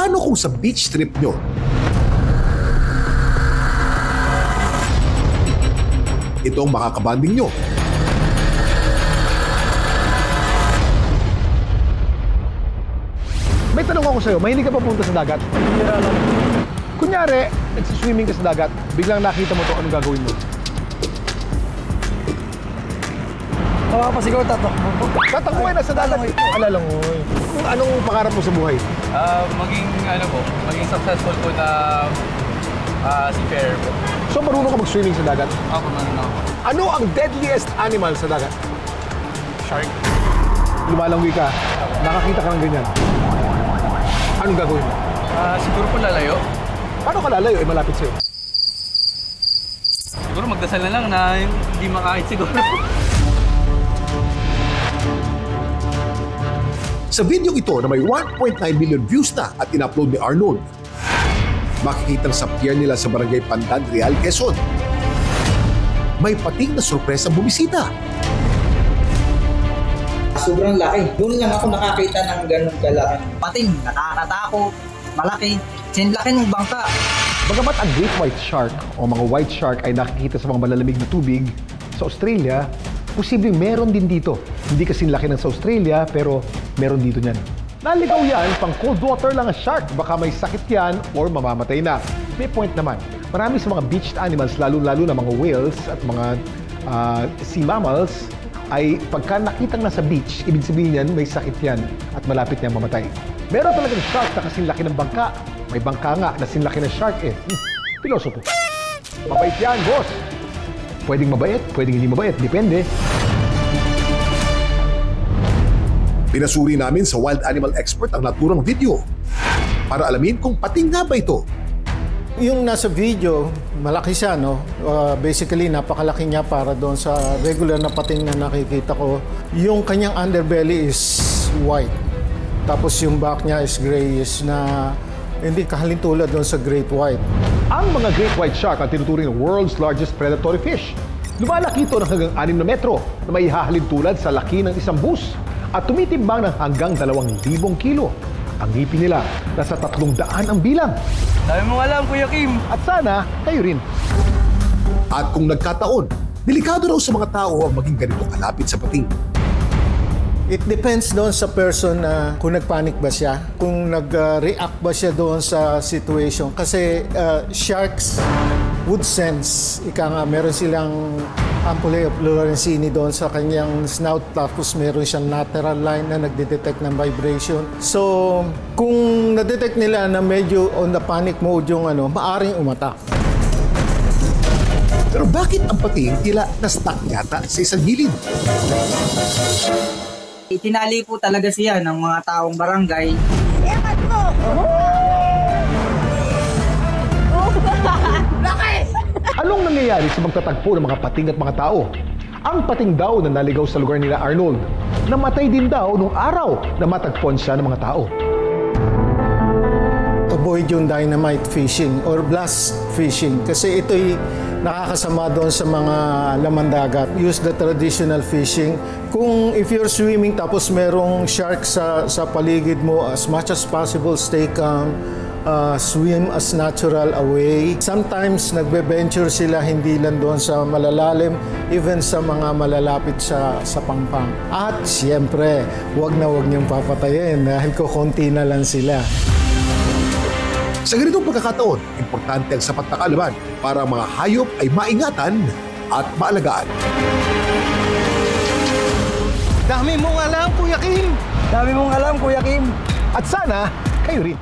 Paano kung sa beach trip nyo, ito ang makakabanding nyo? May tanong ako sa'yo, mahilig ka pa punta sa dagat? Kunyari, nagsiswimming ka sa dagat, biglang nakita mo to, anong gagawin mo? Makapasigaw, tatakbo. Tatakbuhin na sa dagat. Alala mo, anong pangarap mo sa buhay? Maging successful po na seafarer po. So marunong ka mag-swimming sa dagat? Ako marunong ako. Ano ang deadliest animal sa dagat? Shark. Lumalangwi ka, nakakita ka ng ganyan. Anong gagawin mo? Siguro po lalayo. Paano ka lalayo? Malapit sa'yo. Siguro magdasal na lang na hindi makahit siguro. Sa video ito na may 1.9 million views na at in-upload ni Arnold, makikitang sa pier nila sa Barangay Pandan, Real, Quezon. May pating na sorpresang bumisita. Sobrang laki. Doon lang ako nakakita ng ganun kalaki. Pating, nakakatakot, malaki. Sinlaki ng bangka. Bagamat ang great white shark o mga white shark ay nakikita sa mga malalamig na tubig, sa Australia, posibleng meron din dito. Hindi kasing laki ng sa Australia, pero meron dito niyan. Naligaw yan, pang cold water lang ang shark. Baka may sakit yan or mamamatay na. May point naman. Marami sa mga beached animals, lalo-lalo na mga whales at mga sea mammals, ay pagka nakitang nasa beach, ibig sabihin yan, may sakit yan at malapit niyang mamatay. Meron talagang shark na kasing laki ng bangka. May bangka nga na sinlaki ng shark eh. Pilosopo. Mabait yan, boss. Pwedeng mabait, pwedeng hindi mabait. Depende. Pinasuri namin sa wild animal expert ang naturang video para alamin kung pating nga ba ito. Yung nasa video, malaki siya, no? Basically, napakalaki niya para doon sa regular na pating na nakikita ko. Yung kanyang underbelly is white. Tapos yung back niya is grayish na hindi kahalintulad doon sa great white. Ang mga great white shark ang tinuturing ng world's largest predatory fish. Lumalaki ito ng hanggang 6 na metro na may hahalin tulad sa laki ng isang bus at tumitimbang ng hanggang 2,000 kilo. Ang ngipin nila, nasa 300 ang bilang. Dami mong alam, Kuya Kim. At sana, kayo rin. At kung nagkataon, delikado raw sa mga tao ang maging ganito kalapit sa pating. It depends doon sa person na kung nagpanic ba siya, kung nag-react ba siya doon sa situation. Kasi sharks would sense, meron silang ampullae of Lorenzini doon sa kanyang snout, tapos meron siyang lateral line na nagde-detect ng vibration. So, kung na-detect nila na medyo on the panic mode yung maaring umatak. Pero bakit ang pating tila na-stuck yata sa isang gilid? Itinali po talaga siya ng mga taong barangay. Emat mo! Anong nangyayari sa magtatagpo ng mga pating at mga tao? Ang pating daw na naligaw sa lugar nila Arnold, namatay din daw nung araw na matagpuan siya ng mga tao. Avoid yung dynamite fishing or blast fishing kasi ito'y nakakasama doon sa mga laman dagat. Use the traditional fishing. Kung if you're swimming tapos merong shark sa paligid mo, as much as possible, stay calm. Swim as natural away. Sometimes nagbe-venture sila hindi lang doon sa malalalim, even sa mga malalapit sa pangpang. At siyempre, wag niyong papatayin dahil kukunti na lang sila. Sa ganitong pagkakataon, importante ang sapat na kaalaman para ang mga hayop ay maingatan at maalagaan. Dami mong alam, Kuya Kim! Dami mong alam, Kuya Kim. At sana, kayo rin.